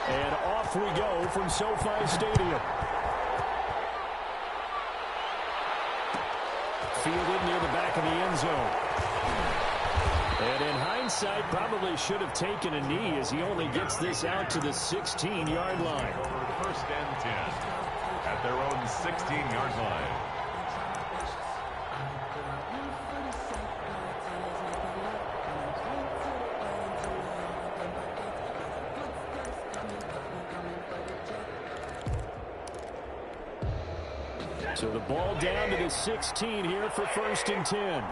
And off we go from SoFi Stadium. Fielded near the back of the end zone. And in hindsight, probably should have taken a knee as he only gets this out to the 16-yard line. First and 10 at their own 16-yard line. So the ball down to the 16 here for first and 10.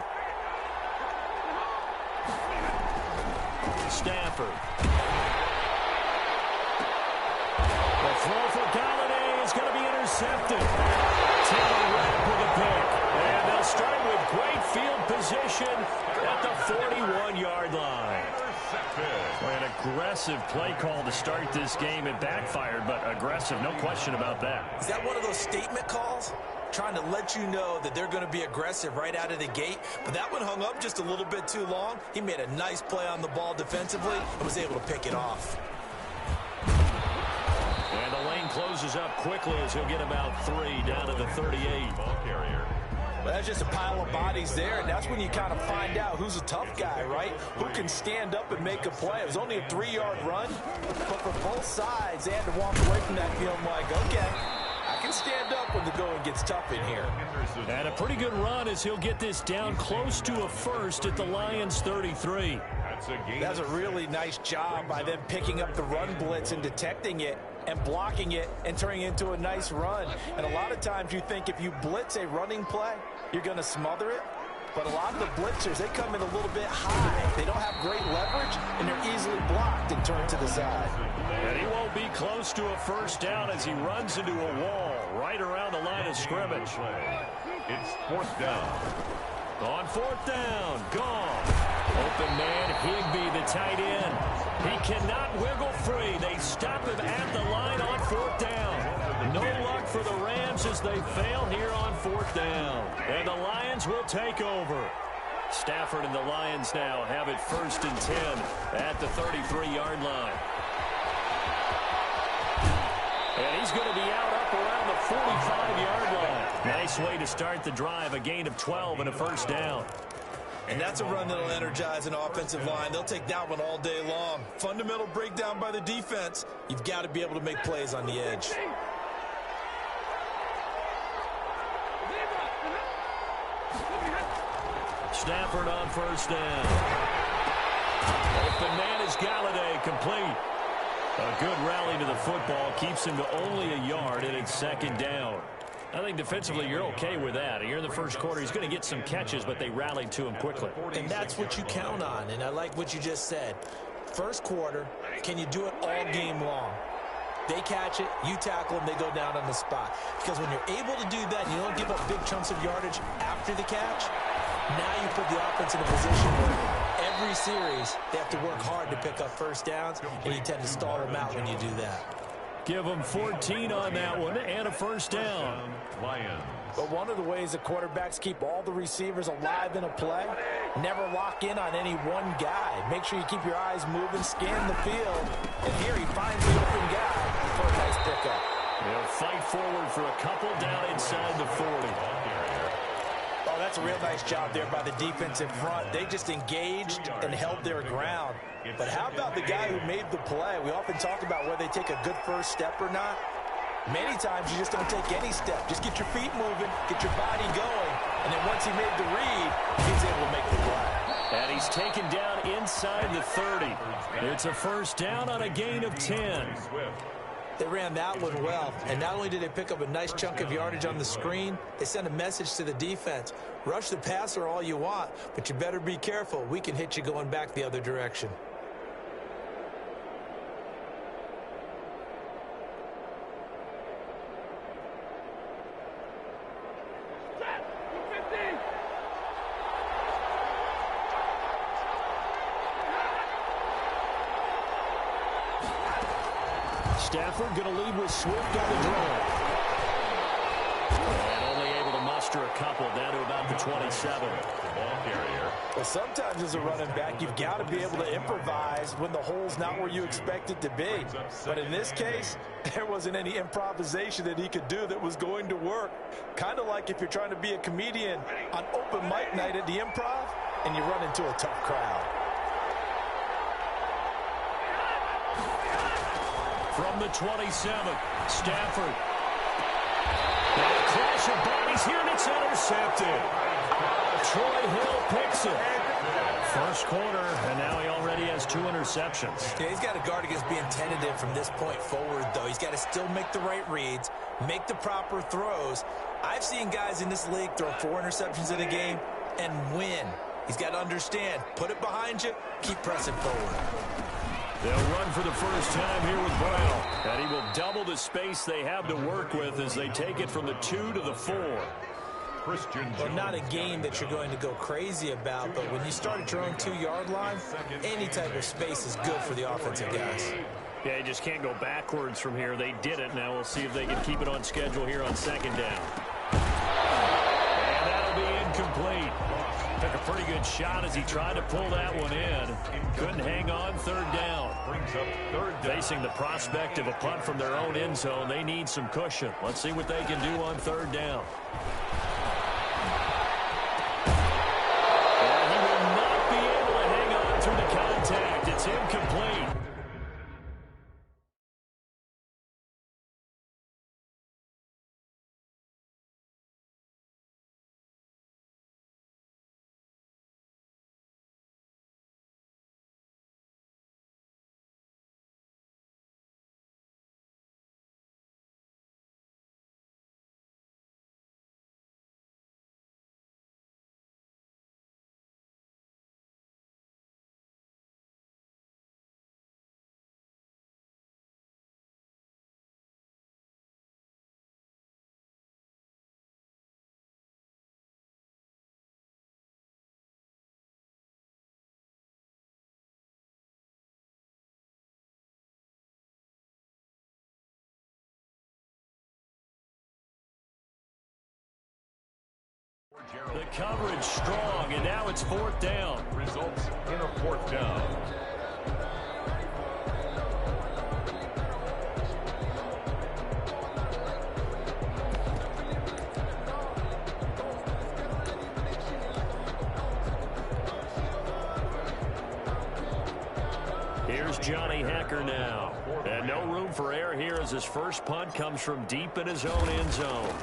Stafford. The throw for Galladay is going to be intercepted. Taylor Rapp with a pick. And they'll start with great field position at the 41-yard line. An aggressive play call to start this game. It backfired, but aggressive, no question about that. Is that one of those statement calls? Trying to let you know that they're going to be aggressive right out of the gate. But that one hung up just a little bit too long. He made a nice play on the ball defensively and was able to pick it off. And the lane closes up quickly as he'll get about 3 down to the 38. Ball carrier. Well, that's just a pile of bodies there, and that's when you kind of find out who's a tough guy, right? Who can stand up and make a play. It was only a 3-yard run, but for both sides, they had to walk away from that feeling like, okay, I can stand up when the going gets tough in here. And a pretty good run as he'll get this down close to a first at the Lions' 33. That's a really nice job by them picking up the run blitz and detecting it and blocking it and turning it into a nice run. And a lot of times you think if you blitz a running play, you're going to smother it. But a lot of the blitzers, they come in a little bit high. They don't have great leverage, and they're easily blocked and turned to the side. And he won't be close to a first down as he runs into a wall right around the line of scrimmage. It's fourth down. On fourth down, gone. Open man, Higbee, the tight end. He cannot wiggle free. They stop him at the line on fourth down. No luck for the Rams as they fail here on fourth down. And the Lions will take over. Stafford and the Lions now have it first and 10 at the 33-yard line. And he's going to be out up around the 45-yard line. Nice way to start the drive, a gain of 12 and a first down. And that's a run that'll energize an offensive line. They'll take that one all day long. Fundamental breakdown by the defense. You've got to be able to make plays on the edge. Stafford on first down. Open man is Galladay, complete. A good rally to the football keeps him to only a yard, and it's second down. I think defensively you're okay with that. Here in the first quarter, he's going to get some catches, but they rallied to him quickly. And that's what you count on, and I like what you just said. First quarter, can you do it all game long? They catch it, you tackle them, they go down on the spot. Because when you're able to do that, you don't give up big chunks of yardage after the catch, now you put the offense in a position where every series they have to work hard to pick up first downs, and you tend to stall them out when you do that. Give them 14 on that one and a first down. Lions. But one of the ways the quarterbacks keep all the receivers alive in a play, never lock in on any one guy. Make sure you keep your eyes moving, scan the field, and here he finds the open guy for a nice pickup. They'll fight forward for a couple down inside the 40. Oh, that's a real nice job there by the defensive front. They just engaged and held their ground. But how about the guy who made the play? We often talk about whether they take a good first step or not. Many times you just don't take any step. Just get your feet moving, get your body going, and then once he made the read, he's able to make the play. And he's taken down inside the 30. It's a first down on a gain of 10. They ran that one well, and not only did they pick up a nice chunk of yardage on the screen, they sent a message to the defense. Rush the passer all you want, but you better be careful. We can hit you going back the other direction. Stafford going to lead with Swift on the draw. And only able to extra couple down to about the 27. Ball carrier. Well, sometimes as a running back, you've got to be able to improvise when the hole's not where you expect it to be. But in this case, there wasn't any improvisation that he could do that was going to work. Kind of like if you're trying to be a comedian on open mic night at the Improv and you run into a tough crowd. From the 27, Stafford. Now a crash of bodies here, and it's intercepted. Troy Hill picks it. First quarter, and now he already has 2 interceptions. Yeah, he's got to guard against being tentative from this point forward, though. He's got to still make the right reads, make the proper throws. I've seen guys in this league throw 4 interceptions in a game and win. He's got to understand, put it behind you, keep pressing forward. They'll run for the first time here with Brown, and he will double the space they have to work with as they take it from the 2 to the 4. Well, not a game that you're going to go crazy about, but when you start at your own 2-yard line, any type of space is good for the offensive guys. Yeah, you just can't go backwards from here. They did it. Now we'll see if they can keep it on schedule here on second down. And that'll be incomplete. Took a pretty good shot as he tried to pull that one in. Couldn't hang on. Third down. Facing the prospect of a punt from their own end zone, they need some cushion. Let's see what they can do on third down. And he will not be able to hang on through the contact. It's incomplete. The coverage strong, and now it's fourth down. Results in a fourth down. Here's Johnny Hecker now. And no room for error here as his first punt comes from deep in his own end zone.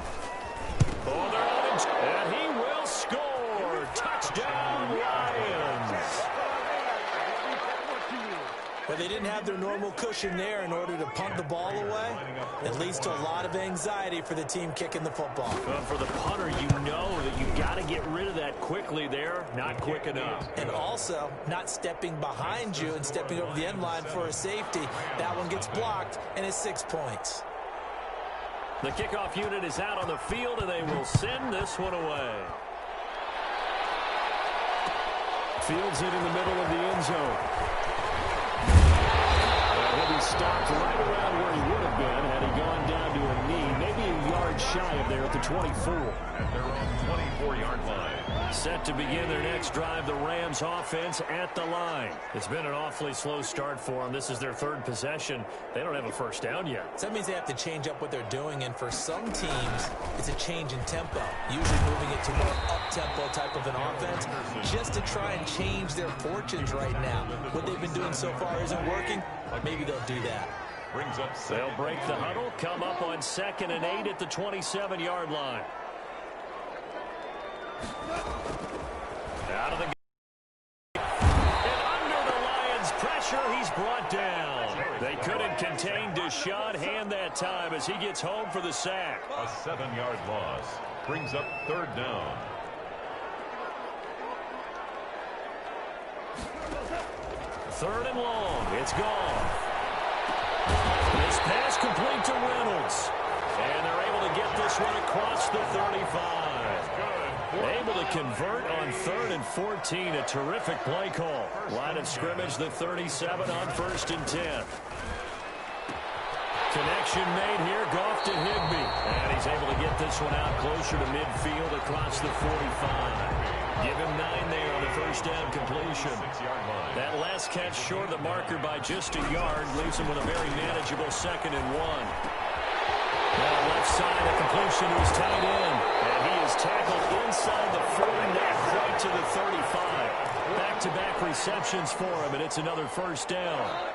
Oh, they're on him, and he will score. Touchdown, Lions. But they didn't have their normal cushion there in order to punt the ball away. It leads to a lot of anxiety for the team kicking the football. Well, for the punter, you know that you've got to get rid of that quickly there. Not quick enough. And also, not stepping behind you and stepping over the end line for a safety. That one gets blocked, and it's 6 points. The kickoff unit is out on the field, and they will send this one away. Fields it in the middle of the end zone. He'll be stopped right around where he would have been had he gone down to a knee, maybe a yard shy of there at the 24. At their own 24-yard line. Set to begin their next drive, the Rams offense at the line. It's been an awfully slow start for them. This is their third possession. They don't have a first down yet. So that means they have to change up what they're doing, and for some teams, it's a change in tempo, usually moving it to more up-tempo type of an offense, just to try and change their fortunes right now. What they've been doing so far isn't working. Maybe they'll do that. Brings up They'll break the huddle, come up on 2nd and 8 at the 27-yard line. Out of the and under the Lions' pressure, he's brought down. They couldn't contain Deshaun Hand that time as he gets home for the sack. a 7-yard loss. Brings up third down. Third and long. It's gone. This pass complete to Reynolds. And they're able to get this one across the 35. Able to convert on 3rd and 14. A terrific play call. Line of scrimmage, the 37 on 1st and 10. Connection made here. Goff to Higbee. And he's able to get this one out closer to midfield across the 45. Give him 9 there on the first down completion. That last catch short of the marker by just a yard leaves him with a very manageable 2nd and 1. Now left side, the completion to his tight end. And he is tackled inside the 40, not quite to the 35. Back-to-back receptions for him, and it's another first down.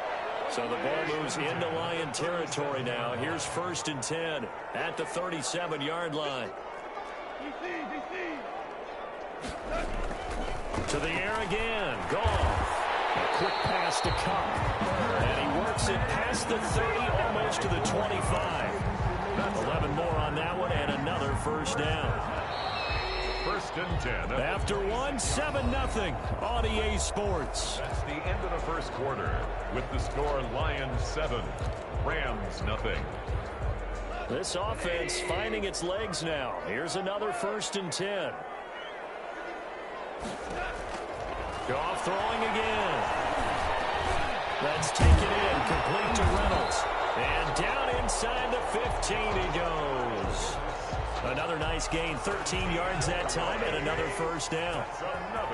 So the ball moves into Lion territory now. Here's 1st and 10 at the 37-yard line. To the air again. Goff. A quick pass to Cup. And he works it past the 30, almost to the 25. 11 more on that one, and another first down. 1st and 10. After one, 7-0 on EA Sports. That's the end of the first quarter. With the score, Lions 7, Rams 0. This offense finding its legs now. Here's another 1st and 10. Goff throwing again. That's taken in, complete to Reynolds. And down inside the 15 he goes. Another nice gain, 13 yards that time, and another first down.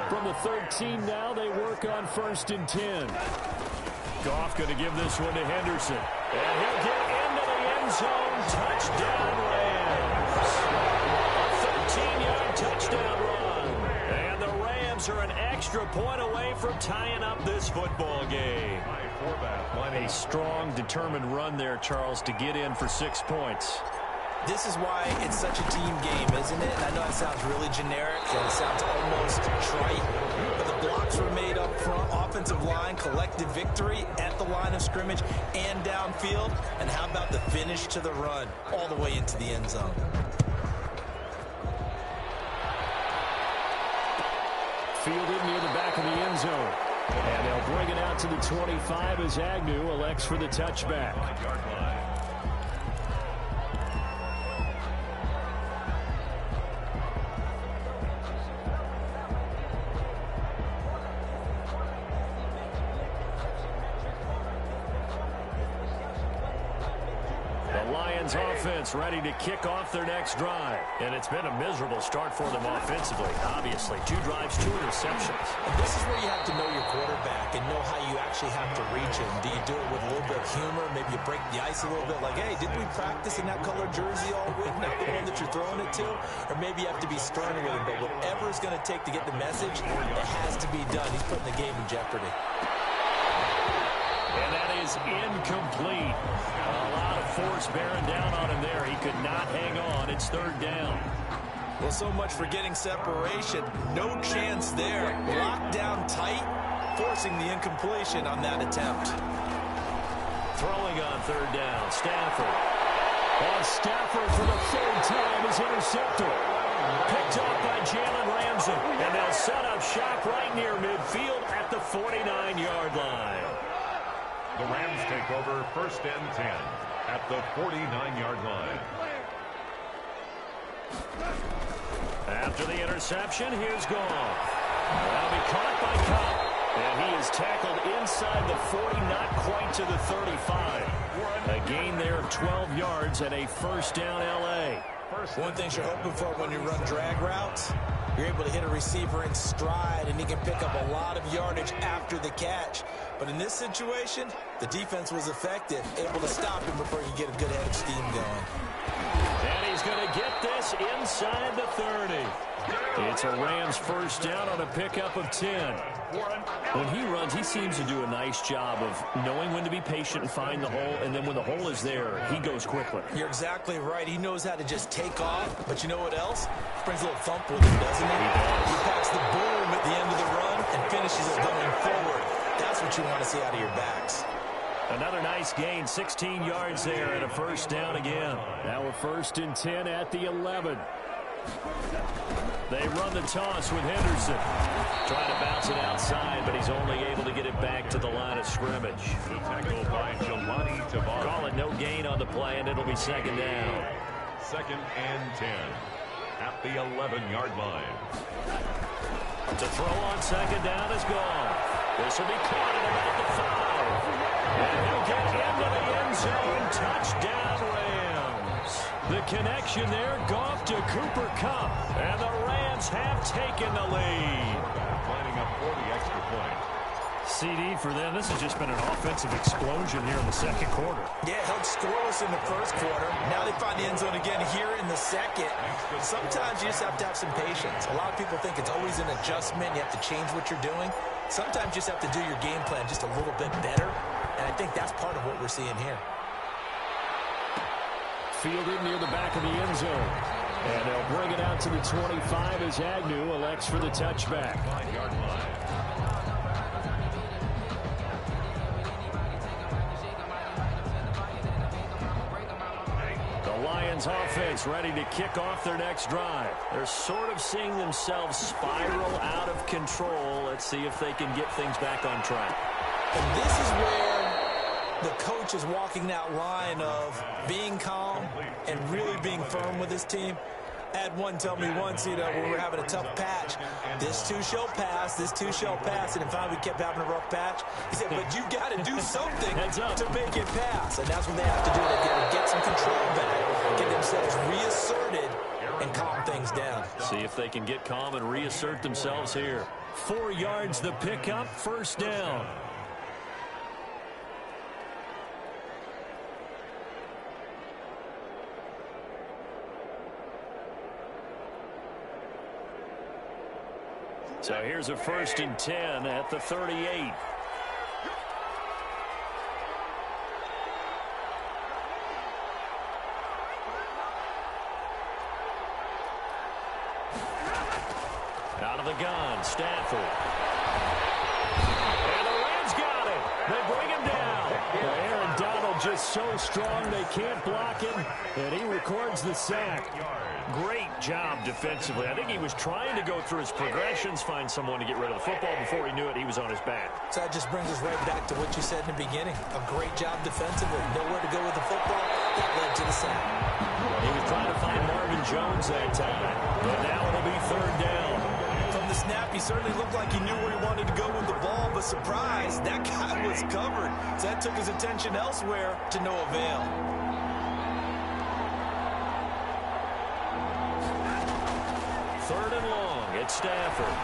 From the 13 now, they work on 1st and 10. Goff going to give this one to Henderson. And he'll get into the end zone. Touchdown, Rams. A 13-yard touchdown run. And the Rams are an extra point away from tying up this football game. A strong, determined run there, Charles, to get in for 6 points. This is why it's such a team game, isn't it? I know it sounds really generic and it sounds almost trite, but the blocks were made up front, offensive line, collective victory at the line of scrimmage and downfield. And how about the finish to the run all the way into the end zone? Fielded near the back of the end zone. And they'll bring it out to the 25 as Agnew elects for the touchback. Offense ready to kick off their next drive. And it's been a miserable start for them offensively, obviously. 2 drives, 2 interceptions. And this is where you have to know your quarterback and know how you actually have to reach him. Do you do it with a little bit of humor? Maybe you break the ice a little bit like, hey, didn't we practice in that colored jersey all week? Not the one that you're throwing it to? Or maybe you have to be stern with him. But whatever it's going to take to get the message, it has to be done. He's putting the game in jeopardy. And that is incomplete. A lot of force bearing down on him there. He could not hang on. It's 3rd down. Well, so much for getting separation. No chance there. Locked down tight, forcing the incompletion on that attempt. Throwing on 3rd down. Stafford. And Stafford for the 3rd time is intercepted. Picked up by Jalen Ramsey. And they'll set up shop right near midfield at the 49-yard line. The Rams take over 1st and 10 at the 49-yard line. After the interception, here's Goff. That'll be caught by Cup. And he is tackled inside the 40, not quite to the 35. A gain there of 12 yards and a first down L.A. One thing you're hoping for when you run drag routes, you're able to hit a receiver in stride, and he can pick up a lot of yardage after the catch. But in this situation, the defense was effective, able to stop him before you get a good head of steam going. And he's going to get this inside the 30. It's a Rams first down on a pickup of 10. When he runs, he seems to do a nice job of knowing when to be patient and find the hole, and then when the hole is there, he goes quickly. You're exactly right. He knows how to just take off, but you know what else? Brings a little thump with him, doesn't he? He packs the boom at the end of the run and finishes it going forward. That's what you want to see out of your backs. Another nice gain, 16 yards there, and a first down again. Now a 1st and 10 at the 11. They run the toss with Henderson. Trying to bounce it outside, but he's only able to get it back to the line of scrimmage. The tackle by Jelani Tavares. Call it no gain on the play, and it'll be 2nd down. 2nd and 10 at the 11-yard line. To throw on 2nd down is gone. This will be caught at about the 5. And he'll get into the end zone. Touchdown, Rams. The connection there, Goff to Cooper Kupp. And the Rams have taken the lead. Lining up for the extra point. CD for them. This has just been an offensive explosion here in the second quarter. Yeah, held scoreless in the first quarter. Now they find the end zone again here in the second. Sometimes you just have to have some patience. A lot of people think it's always an adjustment. You have to change what you're doing. Sometimes you just have to do your game plan just a little bit better. And I think that's part of what we're seeing here. Fielded near the back of the end zone. And they'll bring it out to the 25 as Agnew elects for the touchback. 9-yard line. Lions offense ready to kick off their next drive. They're sort of seeing themselves spiral out of control. Let's see if they can get things back on track. And this is where the coach is walking that line of being calm and really being firm with his team. I had one tell me once, when we were having a tough patch, this too shall pass, this too shall pass, and then finally we kept having a rough patch. He said, but you got to do something to make it pass, and that's what they have to do. They've got to get some control back, get themselves reasserted, and calm things down. See if they can get calm and reassert themselves here. 4 yards the pickup, first down. So here's a 1st and 10 at the 38. Out of the gun, Stafford. And the Rams got it. They bring him down. Aaron Donald just so strong they can't block him, and he records the sack. Great job defensively. I think he was trying to go through his progressions, find someone to get rid of the football. Before he knew it, he was on his back. So that just brings us right back to what you said in the beginning. A great job defensively. Nowhere to go with the football. That led to the sack. He was trying to find Marvin Jones that time. But now it'll be 3rd down. From the snap, he certainly looked like he knew where he wanted to go with the ball, but surprise, that guy was covered. So that took his attention elsewhere to no avail. 3rd and long at Stafford.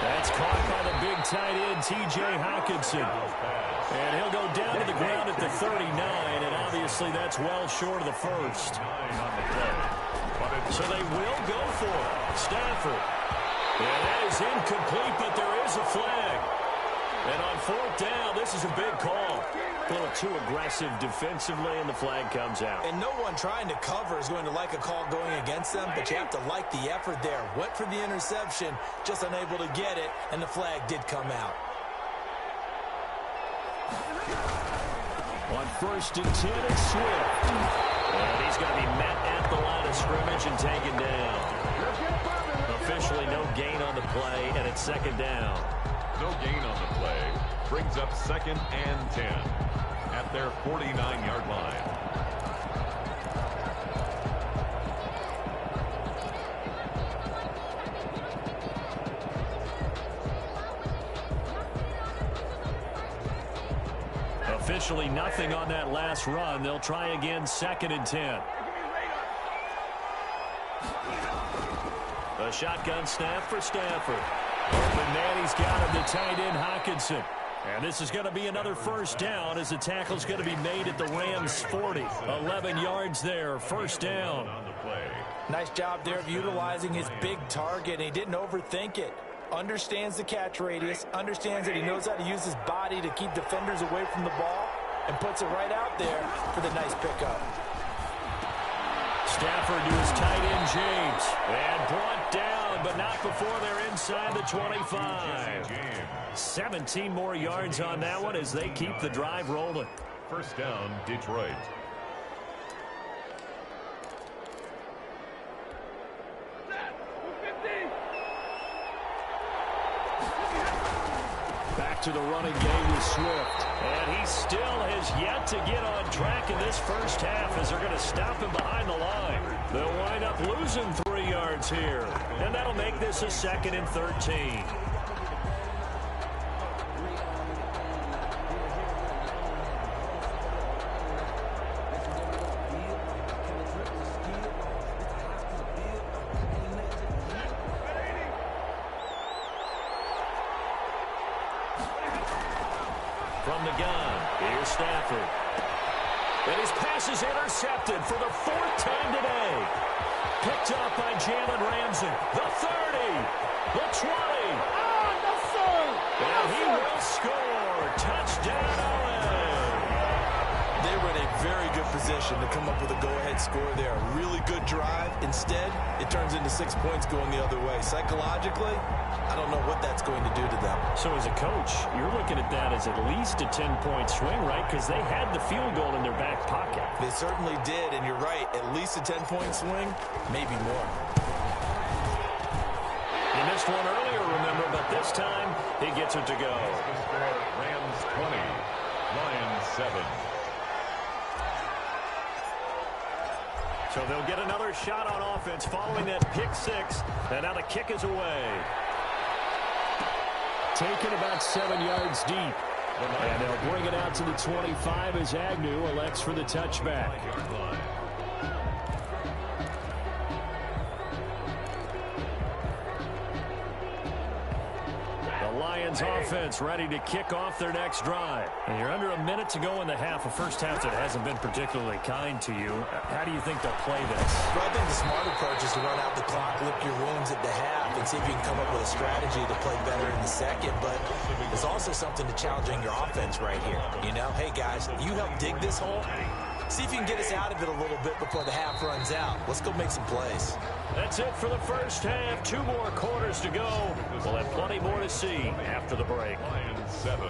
That's caught by the big tight end, T.J. Hockenson. And he'll go down to the ground at the 39, and obviously that's well short of the first. So they will go for it. Stafford. And that is incomplete, but there is a flag. And on 4th down, this is a big call. A little too aggressive defensively, and the flag comes out. And no one trying to cover is going to like a call going against them, but you have to like the effort there. Went for the interception, just unable to get it, and the flag did come out. On 1st and 10, it's Swift. And he's going to be met at the line of scrimmage and taken down. Officially no gain on the play, and it's 2nd down. No gain on the play. Brings up 2nd and 10 at their 49-yard line. Officially nothing on that last run. They'll try again, 2nd and 10. A shotgun snap for Stafford. Open man, he's got him, the tight end Hockenson. And this is going to be another 1st down as the tackle's going to be made at the Rams' 40. 11 yards there, 1st down. Nice job there of utilizing his big target, and he didn't overthink it. Understands the catch radius, understands that he knows how to use his body to keep defenders away from the ball, and puts it right out there for the nice pickup. Stafford to his tight end, James. And brought down, but not before they're inside the 25. 17 more yards on that one as they keep the drive rolling. 1st down, Detroit. Back to the running game with Swift. And he still has yet to get on track in this first half as they're going to stop him behind the line. They'll wind up losing 3 yards here. And that'll make this a 2nd and 13. the gun. Here's Stafford. And his pass is intercepted for the 4th time today. Picked up by Jalen Ramsey. The 30. The 20. And he will score. Touchdown, LA. They were in a very good position to come up with a go-ahead score there. A really good drive. Instead, it turns into 6 points going the other way. Psychologically, I don't know what that's going to do to them. So as a coach, you're looking at that as at least a 10-point swing, right? Because they had the field goal in their back pocket. They certainly did, and you're right. At least a 10-point swing, maybe more. He missed one earlier, remember, but this time he gets it to go. Rams 20, Lions 7. So they'll get another shot on offense following that pick six, and now the kick is away. Taken about 7 yards deep. And they'll bring it out to the 25 as Agnew elects for the touchback. Lions offense ready to kick off their next drive. And you're under a minute to go in the half, a first half that hasn't been particularly kind to you. How do you think they'll play this? Well, I think the smart approach is to run out the clock, lick your wounds at the half, and see if you can come up with a strategy to play better in the second. But there's also something to challenging your offense right here. You know, hey, guys, you help dig this hole. See if you can get us out of it a little bit before the half runs out. Let's go make some plays. That's it for the first half. 2 more quarters to go. We'll have plenty more to see after the break. Lions 7.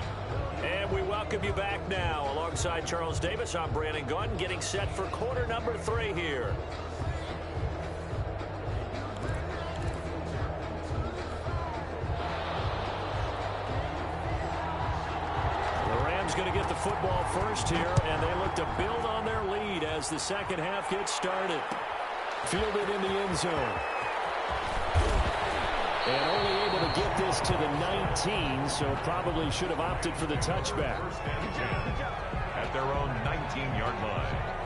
And we welcome you back now. Alongside Charles Davis, I'm Brandon Gunn, getting set for quarter number 3 here. Going to get the football first here, and they look to build on their lead as the second half gets started. Fielded in the end zone. And only able to get this to the 19, so probably should have opted for the touchback. At their own 19-yard line.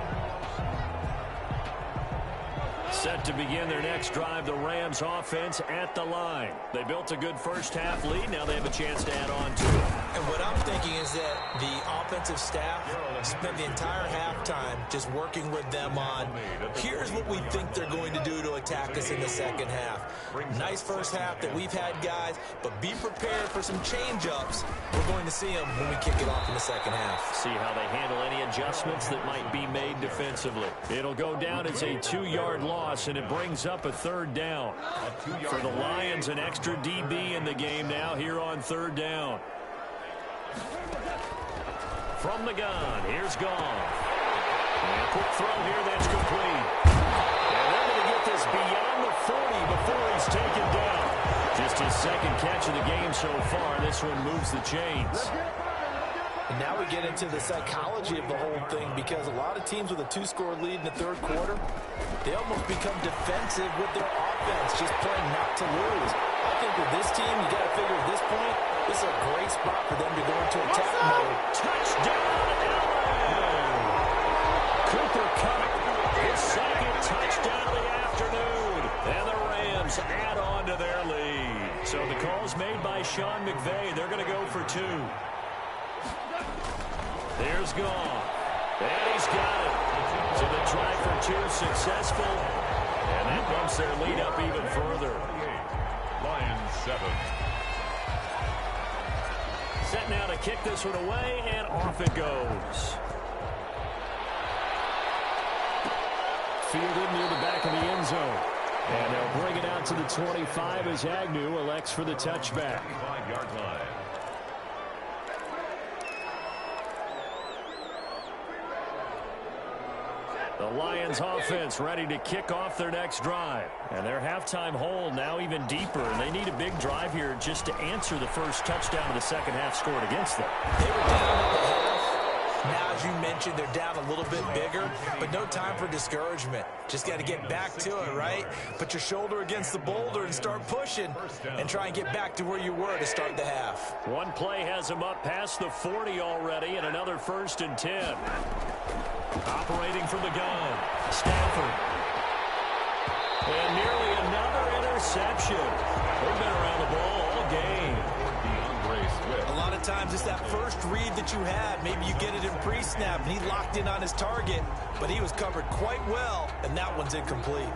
Set to begin their next drive, the Rams offense at the line. They built a good first half lead. Now they have a chance to add on to it. And what I'm thinking is that the offensive staff spent the entire halftime just working with them on, here's what we think they're going to do to attack us in the second half. Nice first half that we've had, guys, but be prepared for some change-ups. We're going to see them when we kick it off in the second half. See how they handle any adjustments that might be made defensively. It'll go down as a 2-yard loss, and it brings up a 3rd down. For the Lions, an extra DB in the game now here on 3rd down. From the gun, here's Gone. And a quick throw here, that's complete. And they're going to get this beyond the 40 before he's taken down. Just his second catch of the game so far. This one moves the chains. And now we get into the psychology of the whole thing, because a lot of teams with a 2-score lead in the 3rd quarter, they almost become defensive with their offense, just playing not to lose. I think with this team, you got to figure at this point, this is a great spot for them to go into attack mode. Touchdown, LA! Cooper Kupp, his second touchdown of the afternoon. And the Rams add on to their lead. So the call's made by Sean McVay. They're going to go for 2. There's Gone. And he's got it. So the try for 2 successful. And that bumps their lead up even further. Lions 7. Set now to kick this one away, and off it goes. Fielded near the back of the end zone. And they'll bring it out to the 25 as Agnew elects for the touchback. 5-yard line. The Lions offense ready to kick off their next drive. And their halftime hole now even deeper. And they need a big drive here just to answer the first touchdown of the second half scored against them. They were down at the half. Now, as you mentioned, they're down a little bit bigger, but no time for discouragement. Just got to get back to it, right? Put your shoulder against the boulder and start pushing and try and get back to where you were to start the half. One play has them up past the 40 already, and another 1st and 10. Operating from the gun, Stafford. And nearly another interception. They've been around the ball all game. very swift. A lot of times it's that first read that you had. Maybe you get it in pre-snap, and he locked in on his target, but he was covered quite well, and that one's incomplete.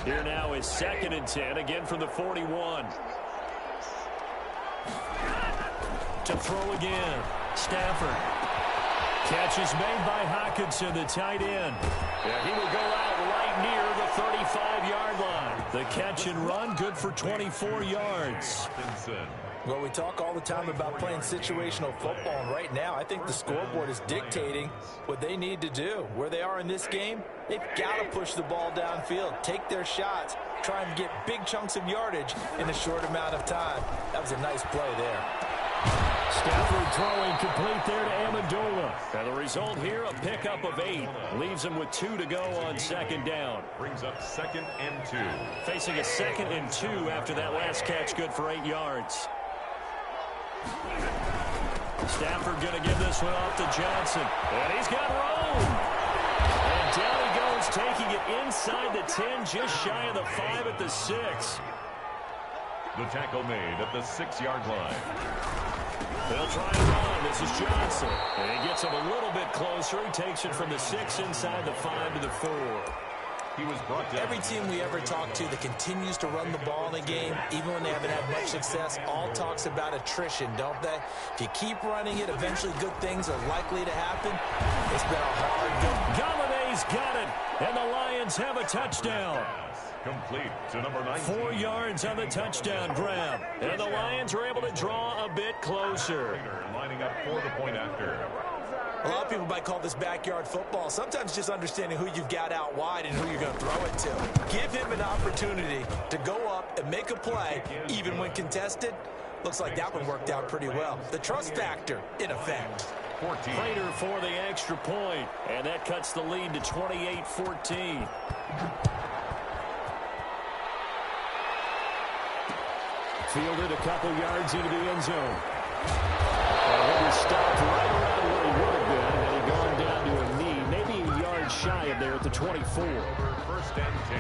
Here now is 2nd and 10, again from the 41. To throw again. Stafford. Catch is made by Hockenson, the tight end. And he will go out right near the 35-yard line. The catch and run, good for 24 yards. Well, we talk all the time about playing situational football, and right now I think the scoreboard is dictating what they need to do. Where they are in this game, they've got to push the ball downfield, take their shots, try and get big chunks of yardage in a short amount of time. That was a nice play there. Stafford throwing complete there to Amendola. And the result here, a pickup of 8. Leaves him with 2 to go on 2nd down. Brings up 2nd and 2. Facing a 2nd and 2 after that last catch, good for 8 yards. Stafford going to give this one off to Johnson. And he's got room. And down he goes, taking it inside the 10, just shy of the 5 at the 6. The tackle made at the 6-yard line. They'll try and run. This is Johnson. And he gets him a little bit closer. He takes it from the 6 inside the 5 to the 4. He was brought down. Every team we ever talk to that continues to run the ball in a game, even when they haven't had much success, all talks about attrition, don't they? If you keep running it, eventually good things are likely to happen. It's been a hard game. Galladay's got it, and the Lions have a touchdown. Complete to number 9. 4 yards on the touchdown grab. And the Lions are able to draw a bit closer. Lining up for the point after. A lot of people might call this backyard football. Sometimes just understanding who you've got out wide and who you're going to throw it to. Give him an opportunity to go up and make a play, even when contested. Looks like that one worked out pretty well. The trust factor, in effect. 14. Prater for the extra point, and that cuts the lead to 28-14. Fielded a couple yards into the end zone. And he was stopped right around where he would have been had he gone down to a knee, maybe a yard shy of there at the 24. 1st and 10.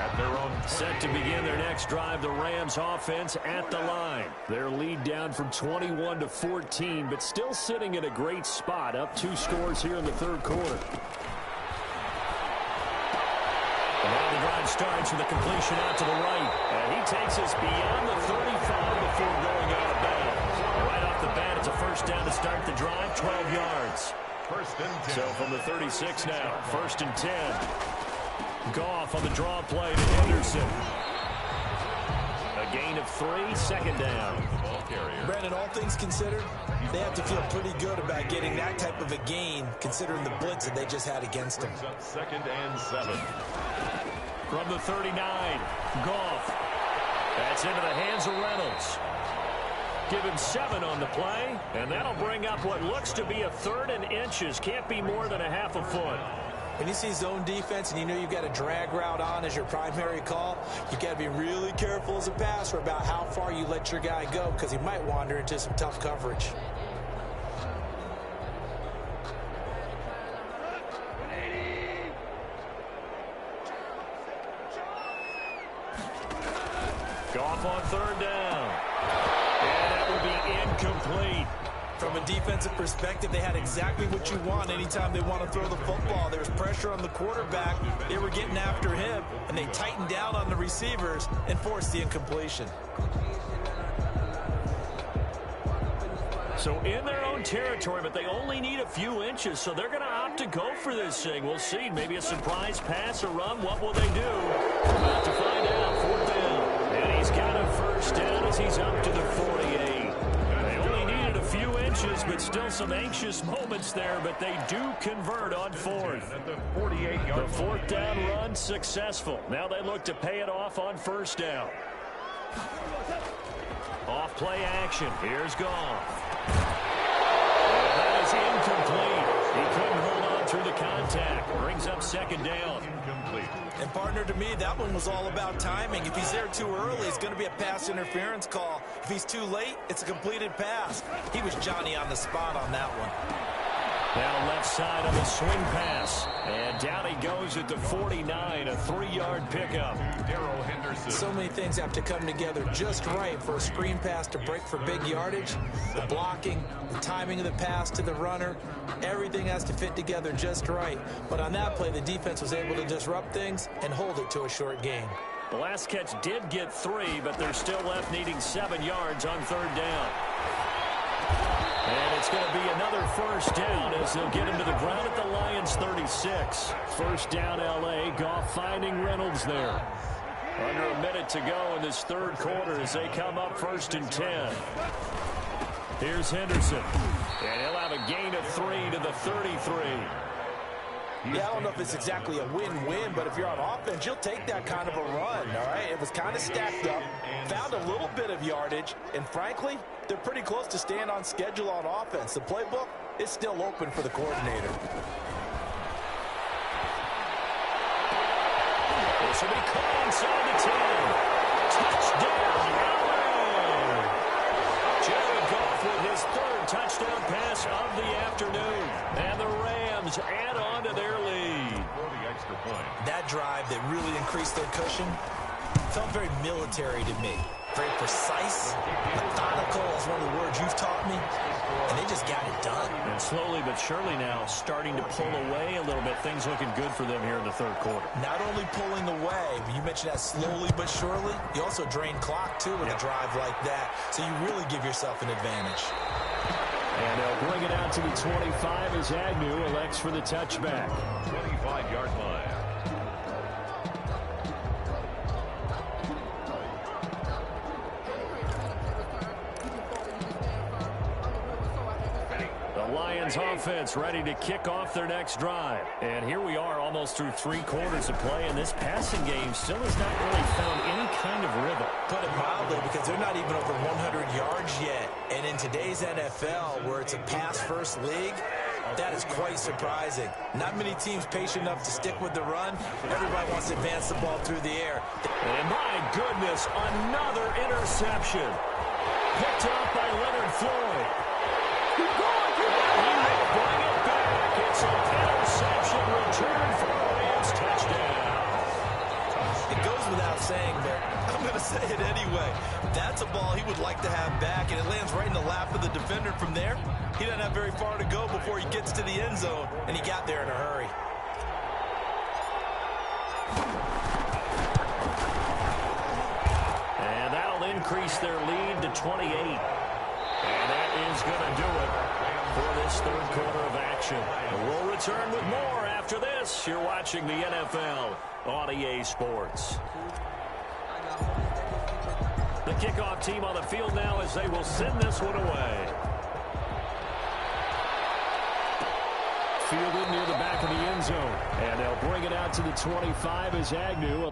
At their own. Set to begin their next drive, the Rams offense at the line. Their lead down from 21 to 14, but still sitting at a great spot, up 2 scores here in the 3rd quarter. And now the drive starts with a completion out to the right. And he takes us beyond the 35 before going out of bounds. Right off the bat, it's a 1st down to start the drive, 12 yards. 1st and 10. So from the 36 now, 1st and 10. Goff on the draw play to Henderson. A gain of 3, 2nd down. Brandon, all things considered, they have to feel pretty good about getting that type of a gain, considering the blitz that they just had against them. 2nd and 7. From the 39, Goff. That's into the hands of Reynolds. Give him 7 on the play, and that'll bring up what looks to be a 3rd and inches. Can't be more than a half a foot. When you see zone defense and you know you've got a drag route on as your primary call, you've got to be really careful as a passer about how far you let your guy go because he might wander into some tough coverage. Goff on 3rd down. And that will be incomplete. From a defensive perspective, they had exactly what you want anytime they want to throw the football. There was pressure on the quarterback. They were getting after him, and they tightened down on the receivers and forced the incompletion. So in their own territory, but they only need a few inches, so they're going to opt to go for this thing. We'll see. Maybe a surprise pass or run. What will they do? We're about to find out. 4th down. And he's got a 1st down as he's up to the 48. They only needed a few inches, but still some anxious moments there, but they do convert on 4th. At the 48-yard. The 4th down run successful. Now they look to pay it off on 1st down. Off play action. Here's Goff. That is incomplete. He couldn't hold on through the contact. Brings up 2nd down. Incomplete. And partner, to me, that one was all about timing. If he's there too early, it's going to be a pass interference call. If he's too late, it's a completed pass. He was Johnny on the spot on that one. Now left side of the swing pass. And down he goes at the 49, a 3-yard pickup. So many things have to come together just right for a screen pass to break for big yardage. The blocking, the timing of the pass to the runner, everything has to fit together just right. But on that play, the defense was able to disrupt things and hold it to a short gain. The last catch did get 3, but they're still left needing 7 yards on 3rd down. And it's going to be another first down as they'll get him to the ground at the Lions' 36. First down, L.A. Goff finding Reynolds there. Under a minute to go in this 3rd quarter as they come up 1st and 10. Here's Henderson. And he'll have a gain of 3 to the 33. Yeah, I don't know if it's exactly a win-win, but if you're on offense, you'll take that kind of a run, all right? It was kind of stacked up, found a little bit of yardage, and frankly, they're pretty close to staying on schedule on offense. The playbook is still open for the coordinator. This will be caught inside the 10. Touchdown, LA! Jared Goff with his 3rd touchdown pass of the afternoon. And the Rams add on to their lead. That drive that really increased their cushion felt very military to me. Very precise, methodical is one of the words you've taught me, and they just got it done. And slowly but surely now starting to pull away a little bit. Things looking good for them here in the 3rd quarter. Not only pulling away, but you mentioned that slowly but surely, you also drain clock too with a drive like that, so you really give yourself an advantage. And they'll bring it out to the 25 as Agnew elects for the touchback. 25-yard line. Lions offense ready to kick off their next drive. And here we are almost through 3 quarters of play, and this passing game still has not really found any kind of rhythm. Put it mildly, because they're not even over 100 yards yet. And in today's NFL, where it's a pass-first league, that is quite surprising. Not many teams patient enough to stick with the run. Everybody wants to advance the ball through the air. And my goodness, another interception. Picked up by Leonard Floyd. Keep going. Bring it back. It's an interception return for a Rams touchdown. It goes without saying, but I'm going to say it anyway. That's a ball he would like to have back, and it lands right in the lap of the defender. From there, he doesn't have very far to go before he gets to the end zone, and he got there in a hurry. And that'll increase their lead to 28. And that is going to do it for this 3rd quarter of action. We'll return with more after this. You're watching the NFL on EA Sports. The kickoff team on the field now as they will send this one away. Fielded near the back of the end zone. And they'll bring it out to the 25 as Agnew.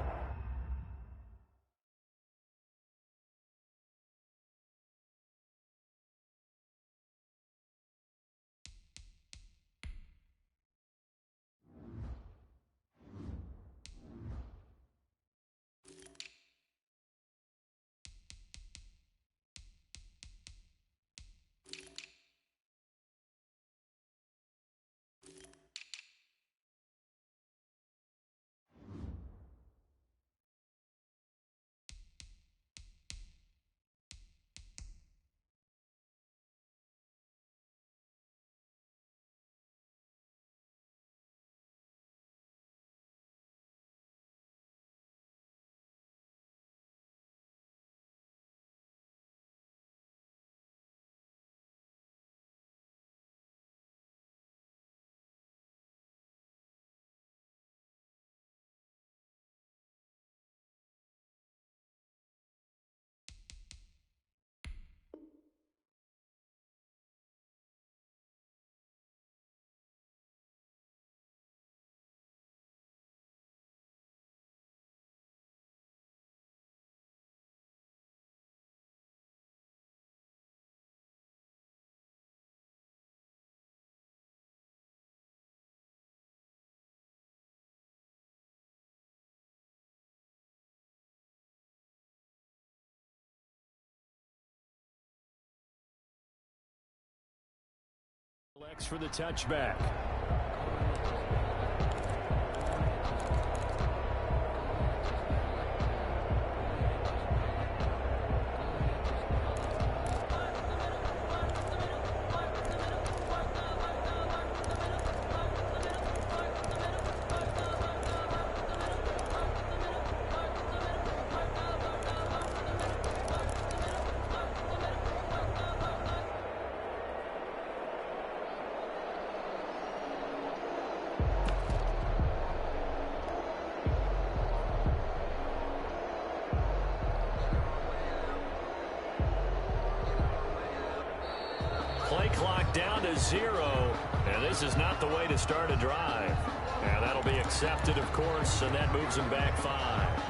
Next for the touchback. Play clock down to 0, and this is not the way to start a drive. And that'll be accepted, of course, and that moves them back 5.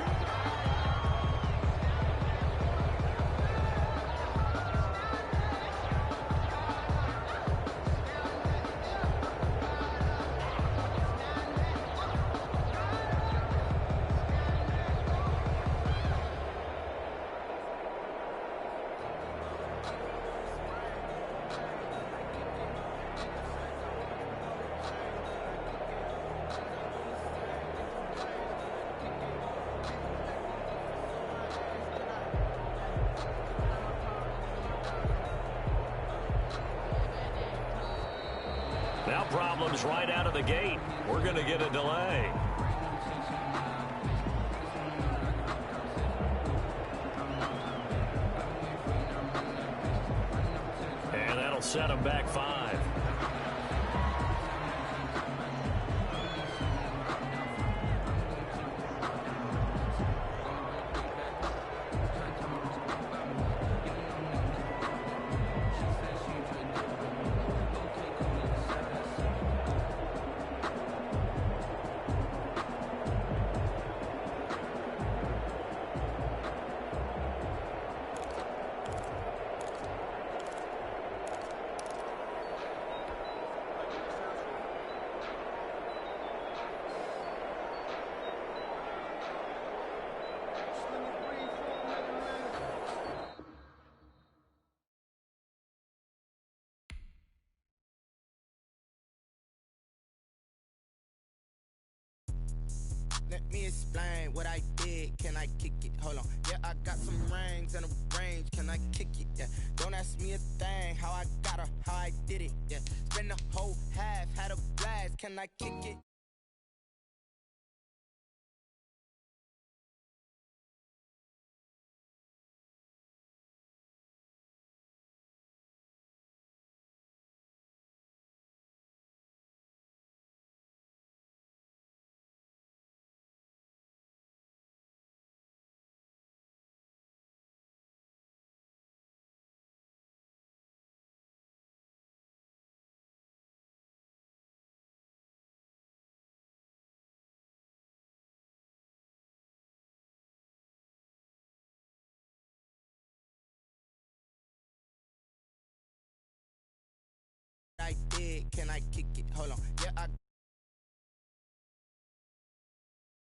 Now problems right out of the gate. We're going to get a delay. And that'll set them back 5. Let me explain what I did. Can I kick it? Hold on. Yeah, I got some rings and a range. Can I kick it? Yeah. Don't ask me a thing. How I got her, how I did it. Yeah. Spend the whole half, had a blast. Can I kick it? I did. Can I kick it? Hold on. Yeah, I